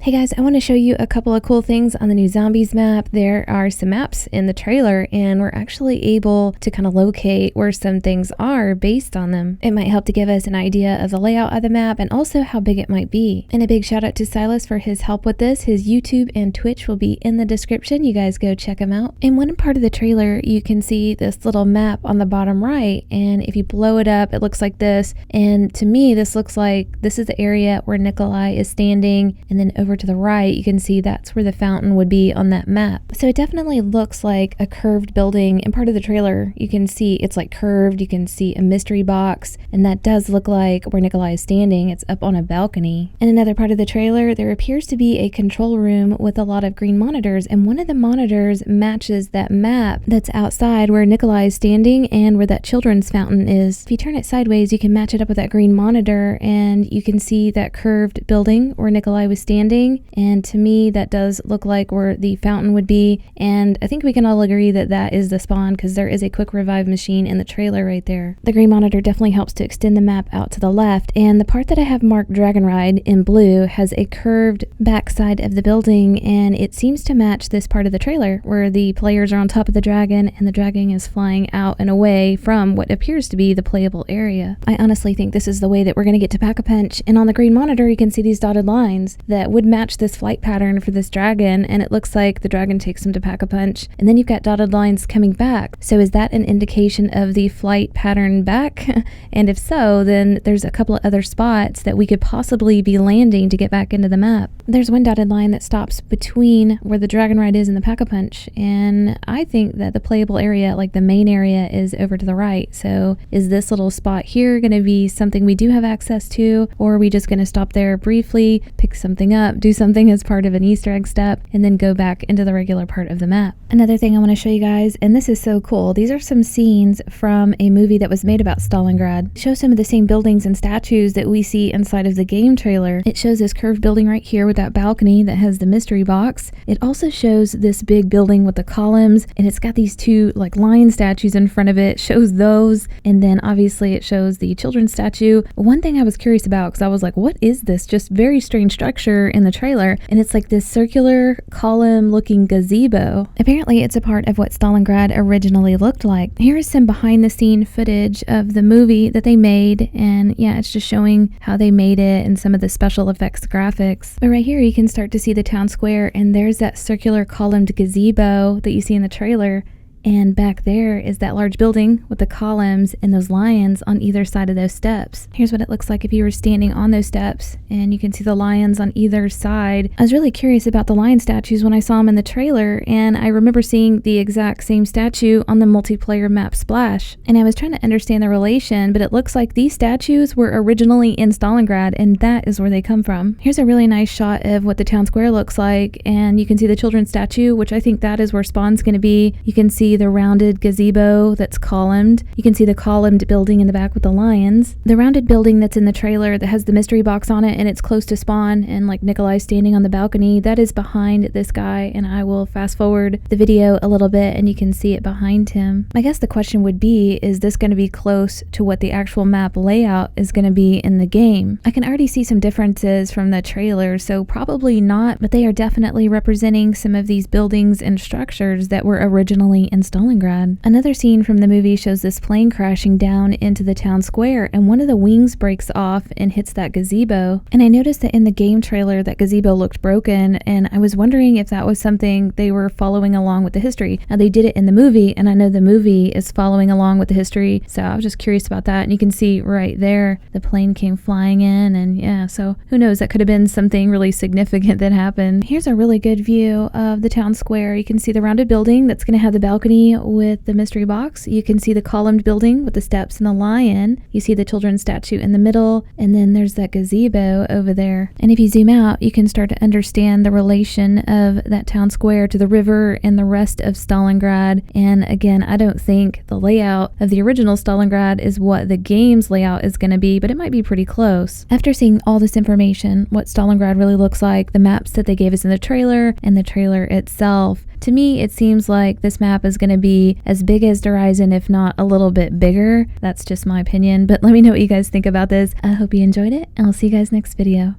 Hey guys, I want to show you a couple of cool things on the new Zombies map. There are some maps in the trailer and we're actually able to kind of locate where some things are based on them. It might help to give us an idea of the layout of the map and also how big it might be. And a big shout out to Siyliss for his help with this. His YouTube and Twitch will be in the description. You guys go check him out. In one part of the trailer, you can see this little map on the bottom right, and if you blow it up, it looks like this. And to me, this looks like this is the area where Nikolai is standing, and then over to the right you can see that's where the fountain would be on that map. So it definitely looks like a curved building. In part of the trailer you can see it's like curved. You can see a mystery box, and that does look like where Nikolai is standing. It's up on a balcony. In another part of the trailer there appears to be a control room with a lot of green monitors, and one of the monitors matches that map that's outside where Nikolai is standing and where that children's fountain is. If you turn it sideways you can match it up with that green monitor and you can see that curved building where Nikolai was standing. And to me that does look like where the fountain would be, and I think we can all agree that that is the spawn because there is a quick revive machine in the trailer right there. The green monitor definitely helps to extend the map out to the left, and the part that I have marked Dragon Ride in blue has a curved backside of the building, and it seems to match this part of the trailer where the players are on top of the dragon and the dragon is flying out and away from what appears to be the playable area. I honestly think this is the way that we're going to get to Pack-a-Punch, and on the green monitor you can see these dotted lines that would match this flight pattern for this dragon, and it looks like the dragon takes him to Pack-a-Punch, and then you've got dotted lines coming back. So is that an indication of the flight pattern back? And if so, then there's a couple of other spots that we could possibly be landing to get back into the map. There's one dotted line that stops between where the dragon ride is and the Pack-a-Punch, and I think that the playable area, like the main area, is over to the right. So is this little spot here going to be something we do have access to, or are we just going to stop there briefly, pick something up, do something as part of an Easter egg step, and then go back into the regular part of the map? Another thing I want to show you guys, and this is so cool, these are some scenes from a movie that was made about Stalingrad. It shows some of the same buildings and statues that we see inside of the game trailer. It shows this curved building right here with that balcony that has the mystery box. It also shows this big building with the columns, and it's got these two like lion statues in front of it, shows those, and then obviously it shows the children's statue. One thing I was curious about, because I was like, what is this? Just very strange structure in the trailer, and it's like this circular column looking gazebo. Apparently it's a part of what Stalingrad originally looked like. Here is some behind the scene footage of the movie that they made, and yeah, it's just showing how they made it and some of the special effects graphics. But right here you can start to see the town square, and there's that circular columned gazebo that you see in the trailer. And back there is that large building with the columns and those lions on either side of those steps. Here's what it looks like if you were standing on those steps, and you can see the lions on either side. I was really curious about the lion statues when I saw them in the trailer, and I remember seeing the exact same statue on the multiplayer map Splash. And I was trying to understand the relation, but it looks like these statues were originally in Stalingrad, and that is where they come from. Here's a really nice shot of what the town square looks like, and you can see the children's statue, which I think that is where Spawn's going to be. You can see the rounded gazebo that's columned. You can see the columned building in the back with the lions. The rounded building that's in the trailer that has the mystery box on it and it's close to Spawn and like Nikolai standing on the balcony, that is behind this guy, and I will fast forward the video a little bit and you can see it behind him. I guess the question would be, is this going to be close to what the actual map layout is going to be in the game? I can already see some differences from the trailer, so probably not, but they are definitely representing some of these buildings and structures that were originally in Stalingrad. Another scene from the movie shows this plane crashing down into the town square, and one of the wings breaks off and hits that gazebo. And I noticed that in the game trailer that gazebo looked broken, and I was wondering if that was something they were following along with the history. Now they did it in the movie, and I know the movie is following along with the history, so I was just curious about that. And you can see right there the plane came flying in, and yeah, so who knows, that could have been something really significant that happened. Here's a really good view of the town square. You can see the rounded building that's going to have the balcony with the mystery box. You can see the columned building with the steps and the lion. You see the children's statue in the middle, and then there's that gazebo over there. And if you zoom out, you can start to understand the relation of that town square to the river and the rest of Stalingrad. And again, I don't think the layout of the original Stalingrad is what the game's layout is going to be, but it might be pretty close. After seeing all this information, what Stalingrad really looks like, the maps that they gave us in the trailer, and the trailer itself, to me it seems like this map is going to be as big as Horizon, if not a little bit bigger. That's just my opinion, but let me know what you guys think about this. I hope you enjoyed it, and I'll see you guys next video.